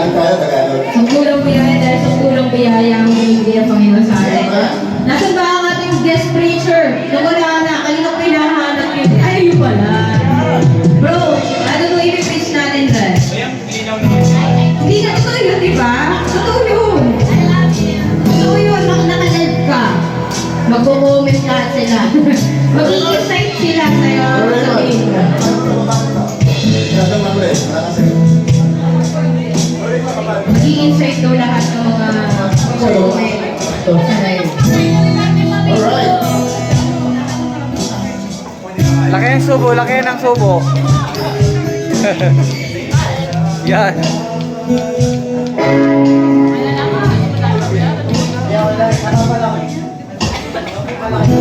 Tagalog tayo, Tagalog. Sungkulang biyaya dahil sungkulang biyaya ang binibigay ng Panginoon sa atin. Nasaan ba ang ating guest preacher? Nawala na, kanina ko hinahanap yun. Ay, yun pala. Bro, ano mo i-preach natin dyan? Hindi na totoo yun, di ba? Totoo yun. Totoo yun, nakalive ka. Magko-comment lahat sila. Mag-i-excite sila sa'yo. Sabihin ka. Mag-i-insight daw lahat ng mga comment. Alright. Laki ng subo, laki ng subo. Yan. Habang